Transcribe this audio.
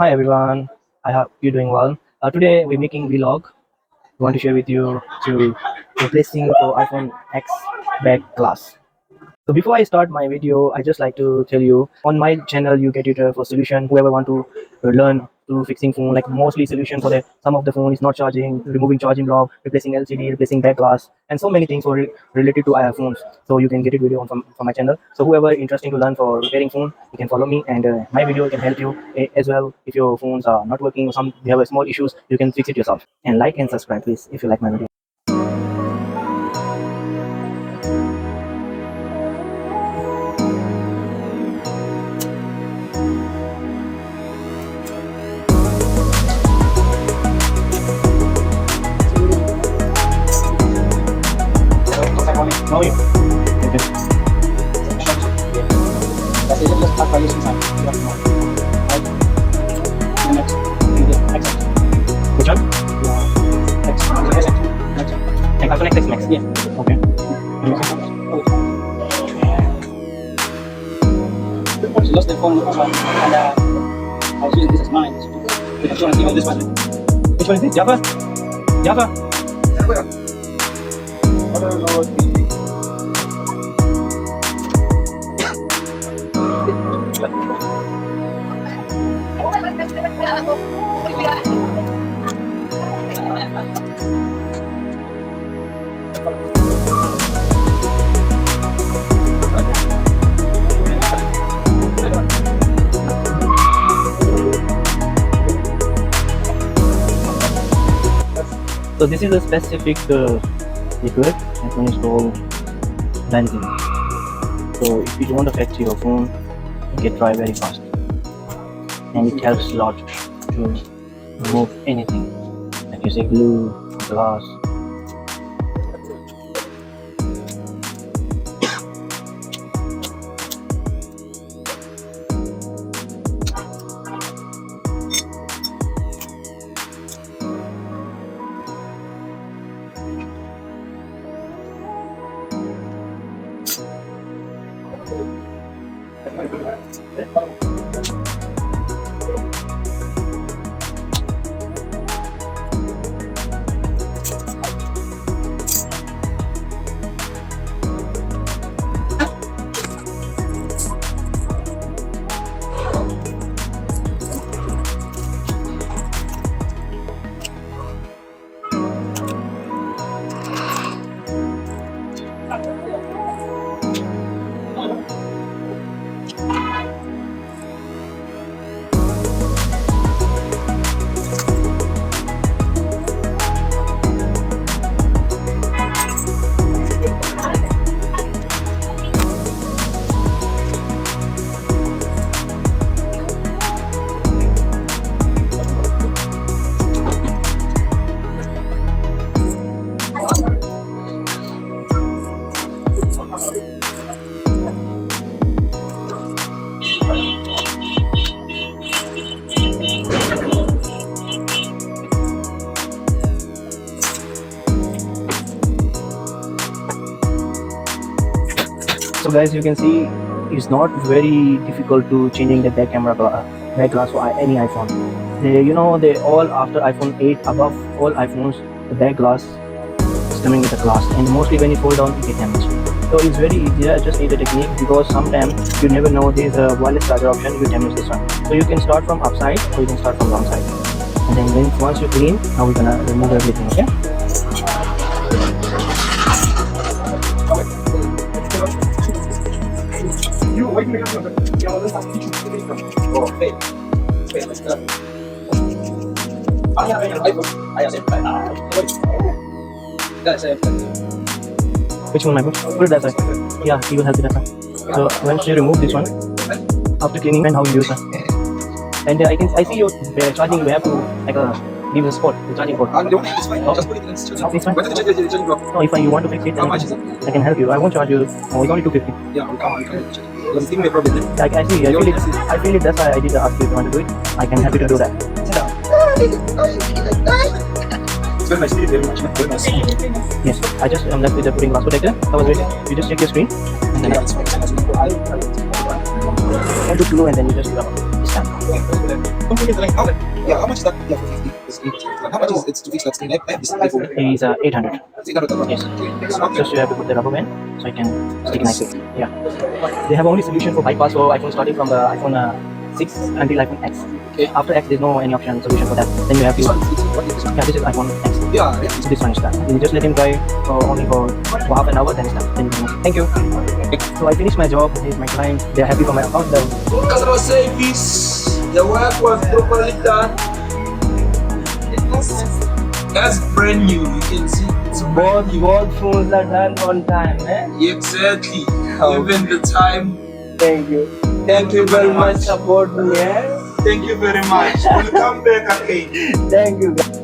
Hi everyone, I hope you're doing well. Today we're making vlog. I want to share with you to replacing for iPhone X back glass. So before I start my video, I just like to tell you on my channel you get it for solution. Whoever want to learn to fixing phone, like mostly solution for the some of the phone is not charging, removing charging block, replacing LCD, replacing back glass, and so many things for related to iPhones. So you can get it video on from my channel. So whoever interested to learn for repairing phone, you can follow me, and my video can help you as well. If your phones are not working or some you have a small issues, you can fix it yourself. And like and subscribe please if you like my video. No, you. Okay. Kasi yun just tap ayusin sa akin. Right? Yung next. Accept. Which one? Accept. Like iPhone X Max. Yeah. Okay. She lost the phone and I was using this as mine. Because she want to give this one. Which one is this? Java? Java? I don't know. So this is a specific liquid that one is called benzene. So if you don't affect your phone, it get dry very fast, and it helps a lot to remove anything, like you say glue, glass. So guys, you can see it's not very difficult to changing the back back glass for any iPhone. They all after iPhone 8 above all iPhones, the back glass is coming with a glass, and mostly when you fall down it gets damaged. So it's very easy. I just need a technique because sometimes you never know there's a wireless charger option, you damage this one. So you can start from upside or you can start from downside, and then once you clean, now we're gonna remove everything. Okay. You wait me up. Yeah, let's have to teach you. Oh, wait. Wait, let's go. I have an iPhone. I have it. That's it. Which one, my bro? Put it that side. Yeah, he will help you that side. So once you remove this one, after cleaning, and how you use it. And I see your charging. We have to like give a spot, the charging port. It's fine. Just put it in its charging. It's fine. Why don't you check the charging block? No, if you want to fix it, How much is it? I can help you. I won't charge you. Oh, it's only 250. Yeah, I'm coming. Let's give me a problem then. I see. I feel it. That's why I did ask you if you want to do it. I can help you to do that. Sit down. It's very nice. Very much. Very nice. Yes. I just am left with the putting glass protector. I was waiting. You just check your screen, and then Yeah, it's fine. you put glue, and then you just grab this time. Yeah, how much is that? Yeah, for 50. It's 80. How much is it to fix that screen? I have this iPhone. It's 800. It's 800. Yes. Okay. Just you have to put the rubber band so I can stick nicely. Yeah. They have only solution for bypass for iPhone starting from the iPhone 6 until iPhone X. Okay. After X, there's no any option solution for that. Then you have to. What is this one? Yeah, this is iPhone X. Yeah, So this one is done. You just let him drive for only for half an hour, then it's done. Then you can- Thank you. So I finished my job. Here's my client. They're happy for my account. customer service. The work was properly done. That's brand new. You can see it's brand new. Both phones are done on time. Exactly. Oh. Even the time. Thank you. Thank you very much. Support me. Thank you very much. We'll come back again. Thank you.